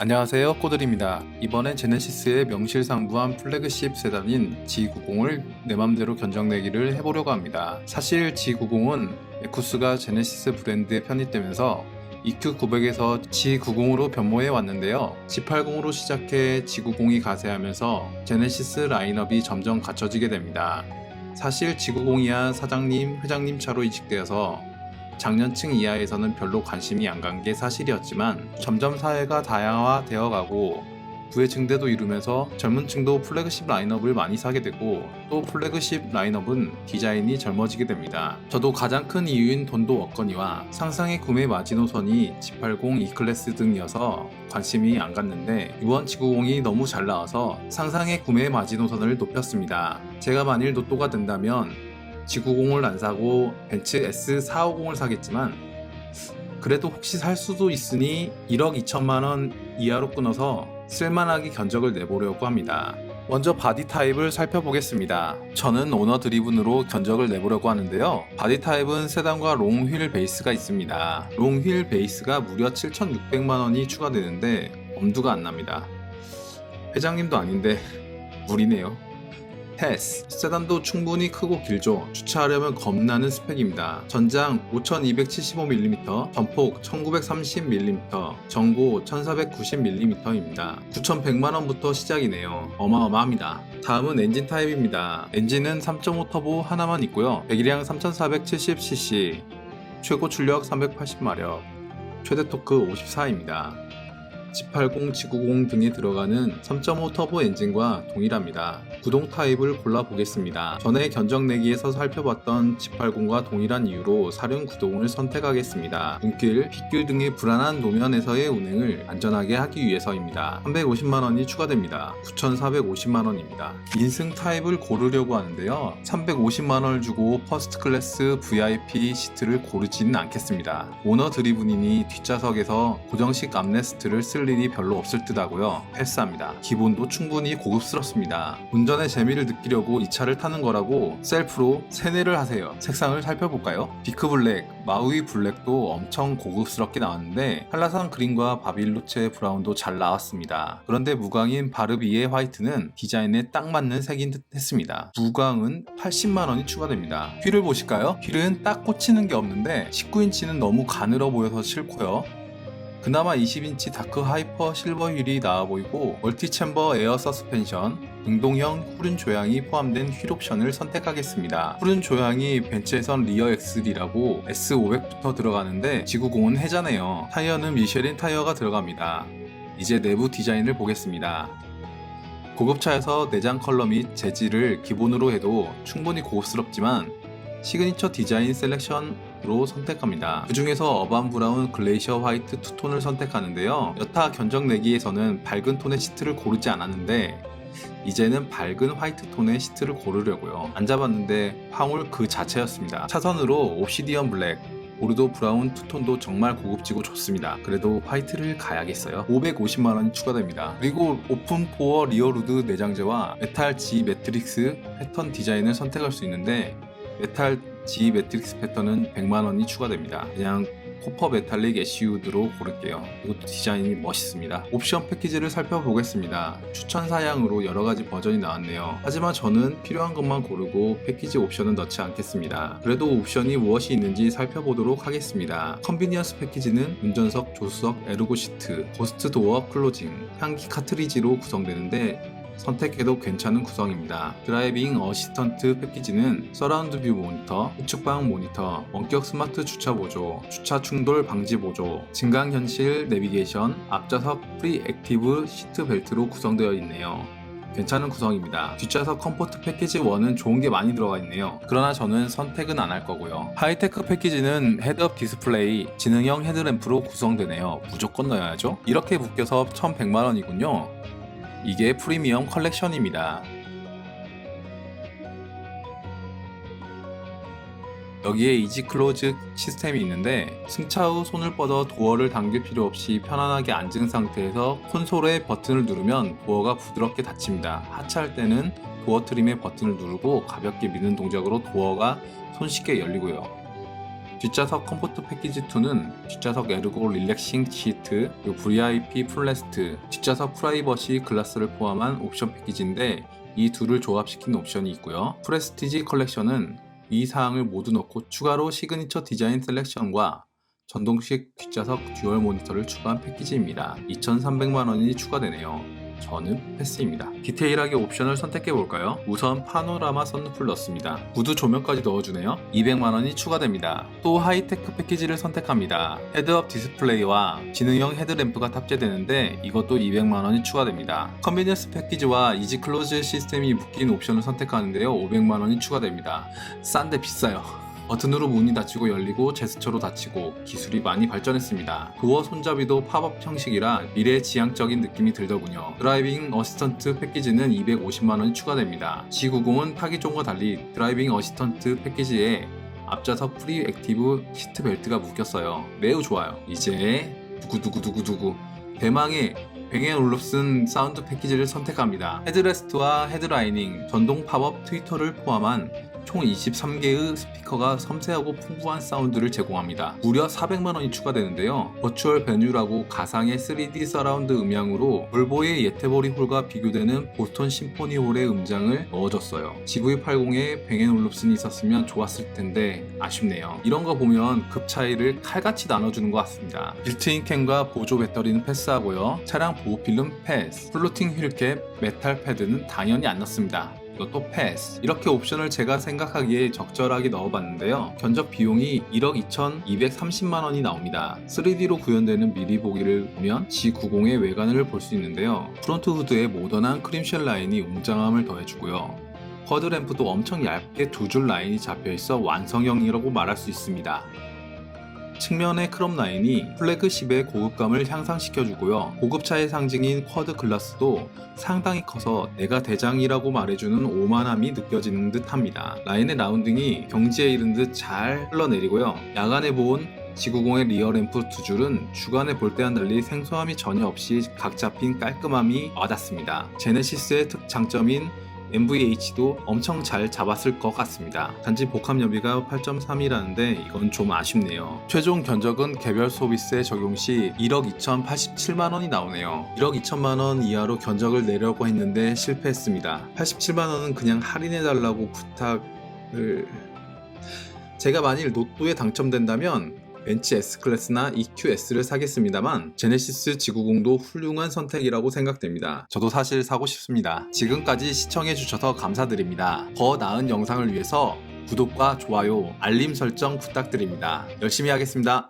안녕하세요, 꼬들입니다. 이번엔 제네시스의 명실상부한 플래그십 세단인 G90을 내 맘대로 견적내기를 해보려고 합니다. 사실 G90은 에쿠스가 제네시스 브랜드에 편입되면서 EQ900에서 G90으로 변모해 왔는데요. G80으로 시작해 G90이 가세하면서 제네시스 라인업이 점점 갖춰지게 됩니다. 사실 G90이야 사장님, 회장님 차로 이직되어서 장년층 이하에서는 별로 관심이 안 간 게 사실이었지만 점점 사회가 다양화되어 가고 부의 증대도 이루면서 젊은 층도 플래그십 라인업을 많이 사게 되고 또 플래그십 라인업은 디자인이 젊어지게 됩니다. 저도 가장 큰 이유인 돈도 없거니와 상상의 구매 마지노선이 G80, E클래스 등이어서 관심이 안 갔는데 이번 G90이 너무 잘 나와서 상상의 구매 마지노선을 높였습니다. 제가 만일 로또가 된다면 G90을 안 사고 벤츠 S450을 사겠지만 그래도 혹시 살 수도 있으니 1억 2천만 원 이하로 끊어서 쓸만하게 견적을 내보려고 합니다. 먼저 바디 타입을 살펴보겠습니다. 저는 오너 드리븐으로 견적을 내보려고 하는데요. 바디 타입은 세단과 롱 휠 베이스가 있습니다. 롱 휠 베이스가 무려 7,600만 원이 추가되는데 엄두가 안 납니다. 회장님도 아닌데 무리네요. 패스. 세단도 충분히 크고 길죠. 주차하려면 겁나는 스펙입니다. 전장 5275mm, 전폭 1930mm, 전고 1490mm입니다. 9100만원부터 시작이네요. 어마어마합니다. 다음은 엔진 타입입니다. 엔진은 3.5 터보 하나만 있고요. 배기량 3470cc, 최고 출력 380마력, 최대 토크 54입니다. G80, G90 등에 들어가는 3.5 터보 엔진과 동일합니다. 구동 타입을 골라보겠습니다. 전에 견적 내기에서 살펴봤던 G80과 동일한 이유로 사륜 구동을 선택하겠습니다. 눈길, 빗길 등의 불안한 노면에서의 운행을 안전하게 하기 위해서입니다. 350만원이 추가됩니다. 9,450만원입니다. 인승 타입을 고르려고 하는데요. 350만원을 주고 퍼스트 클래스 VIP 시트를 고르지는 않겠습니다. 오너 드리븐이니 뒷좌석에서 고정식 암레스트를 쓸 일이 별로 없을 듯 하고요. 패스합니다. 기본도 충분히 고급스럽습니다. 운전의 재미를 느끼려고 이 차를 타는 거라고 셀프로 세뇌를 하세요. 색상을 살펴볼까요? 비크 블랙, 마우이 블랙도 엄청 고급스럽게 나왔는데 한라산 그린과 바빌루체 브라운도 잘 나왔습니다. 그런데 무광인 바르비에 화이트는 디자인에 딱 맞는 색인 듯 했습니다. 무광은 80만원이 추가됩니다. 휠을 보실까요? 휠은 딱 꽂히는 게 없는데 19인치는 너무 가늘어 보여서 싫고요. 그나마 20인치 다크 하이퍼 실버 휠이 나와 보이고 멀티 챔버 에어 서스펜션, 능동형 후륜 조향이 포함된 휠 옵션을 선택하겠습니다. 후륜 조향이 벤츠에선 리어 엑슬이라고 S500부터 들어가는데 G90은 해자네요. 타이어는 미쉐린 타이어가 들어갑니다. 이제 내부 디자인을 보겠습니다. 고급차에서 내장 컬러 및 재질을 기본으로 해도 충분히 고급스럽지만 시그니처 디자인 셀렉션으로 선택합니다. 그 중에서 어반 브라운 글레이셔 화이트 투톤을 선택하는데요. 여타 견적 내기에서는 밝은 톤의 시트를 고르지 않았는데 이제는 밝은 화이트 톤의 시트를 고르려고요. 앉아봤는데 황홀 그 자체였습니다. 차선으로 옵시디언 블랙, 보르도 브라운 투톤도 정말 고급지고 좋습니다. 그래도 화이트를 가야겠어요. 550만원이 추가됩니다. 그리고 오픈 포어 리어루드 내장재와 메탈 G 매트릭스 패턴 디자인을 선택할 수 있는데 메탈 G 매트릭스 패턴은 100만원이 추가됩니다. 그냥 코퍼 메탈릭 애쉬우드로 고를게요. 이것도 디자인이 멋있습니다. 옵션 패키지를 살펴보겠습니다. 추천 사양으로 여러가지 버전이 나왔네요. 하지만 저는 필요한 것만 고르고 패키지 옵션은 넣지 않겠습니다. 그래도 옵션이 무엇이 있는지 살펴보도록 하겠습니다. 컨비니언스 패키지는 운전석, 조수석, 에르고 시트, 고스트 도어 클로징, 향기 카트리지로 구성되는데 선택해도 괜찮은 구성입니다. 드라이빙 어시스턴트 패키지는 서라운드 뷰 모니터, 우측방 모니터, 원격 스마트 주차 보조, 주차 충돌 방지 보조, 증강현실 내비게이션, 앞좌석 프리 액티브 시트 벨트로 구성되어 있네요. 괜찮은 구성입니다. 뒷좌석 컴포트 패키지 1은 좋은 게 많이 들어가 있네요. 그러나 저는 선택은 안 할 거고요. 하이테크 패키지는 헤드업 디스플레이, 지능형 헤드램프로 구성되네요. 무조건 넣어야죠. 이렇게 묶여서 1100만원이군요. 이게 프리미엄 컬렉션입니다. 여기에 이지 클로즈 시스템이 있는데 승차 후 손을 뻗어 도어를 당길 필요 없이 편안하게 앉은 상태에서 콘솔의 버튼을 누르면 도어가 부드럽게 닫힙니다. 하차할 때는 도어 트림의 버튼을 누르고 가볍게 미는 동작으로 도어가 손쉽게 열리고요. 뒷좌석 컴포트 패키지 2는 뒷좌석 에르고 릴렉싱 시트, 그리고 VIP 풀레스트, 뒷좌석 프라이버시 글라스를 포함한 옵션 패키지인데 이 둘을 조합시킨 옵션이 있고요. 프레스티지 컬렉션은 이 사항을 모두 넣고 추가로 시그니처 디자인 셀렉션과 전동식 뒷좌석 듀얼 모니터를 추가한 패키지입니다. 2,300만원이 추가되네요. 저는 패스입니다. 디테일하게 옵션을 선택해볼까요? 우선 파노라마 선루프를 넣습니다. 구두 조명까지 넣어주네요. 200만원이 추가됩니다. 또 하이테크 패키지를 선택합니다. 헤드업 디스플레이와 지능형 헤드램프가 탑재되는데 이것도 200만원이 추가됩니다. 컨비니언스 패키지와 이지 클로즈 시스템이 묶인 옵션을 선택하는데요. 500만원이 추가됩니다. 싼데 비싸요. 버튼으로 문이 닫히고 열리고 제스처로 닫히고 기술이 많이 발전했습니다. 도어 손잡이도 팝업 형식이라 미래지향적인 느낌이 들더군요. 드라이빙 어시스턴트 패키지는 250만원이 추가됩니다. G90은 타기종과 달리 드라이빙 어시스턴트 패키지에 앞좌석 프리 액티브 시트벨트가 묶였어요. 매우 좋아요. 이제 두구두구두구두구 대망의 뱅앤올uf슨 사운드 패키지를 선택합니다. 헤드레스트와 헤드라이닝, 전동 팝업 트위터를 포함한 총 23개의 스피커가 섬세하고 풍부한 사운드를 제공합니다. 무려 400만원이 추가되는데요. 버추얼 베뉴라고 가상의 3D 서라운드 음향으로 볼보의 예테보리 홀과 비교되는 보스턴 심포니 홀의 음장을 넣어줬어요. GV80에 뱅앤올uf슨이 있었으면 좋았을 텐데 아쉽네요. 이런 거 보면 급 차이를 칼같이 나눠주는 것 같습니다. 빌트인 캠과 보조 배터리는 패스하고요. 차량 보호 필름 패스, 플로팅 휠캡, 메탈 패드는 당연히 안 넣습니다. 이것도 패스. 이렇게 옵션을 제가 생각하기에 적절하게 넣어봤는데요. 견적 비용이 1억 2,230만원이 나옵니다. 3D로 구현되는 미리 보기를 보면 G90의 외관을 볼 수 있는데요. 프론트 후드에 모던한 크림쉘 라인이 웅장함을 더해주고요. 쿼드램프도 엄청 얇게 두 줄 라인이 잡혀있어 완성형이라고 말할 수 있습니다. 측면의 크롬 라인이 플래그십의 고급감을 향상시켜주고요. 고급차의 상징인 쿼드 글라스도 상당히 커서 내가 대장이라고 말해주는 오만함이 느껴지는 듯 합니다. 라인의 라운딩이 경지에 이른 듯 잘 흘러내리고요. 야간에 본 G90의 리어램프 두 줄은 주간에 볼 때와는 달리 생소함이 전혀 없이 각 잡힌 깔끔함이 와닿습니다. 제네시스의 특장점인 NVH도 엄청 잘 잡았을 것 같습니다. 단지 복합 여비가 8.3이라는데 이건 좀 아쉽네요. 최종 견적은 개별 소비세 적용 시 1억 2,087만원이 나오네요. 1억 2천만원 이하로 견적을 내려고 했는데 실패했습니다. 87만원은 그냥 할인해달라고 부탁을... 제가 만일 로또에 당첨된다면 벤츠 S클래스나 EQS를 사겠습니다만 제네시스 G90도 훌륭한 선택이라고 생각됩니다. 저도 사실 사고 싶습니다. 지금까지 시청해주셔서 감사드립니다. 더 나은 영상을 위해서 구독과 좋아요, 알림 설정 부탁드립니다. 열심히 하겠습니다.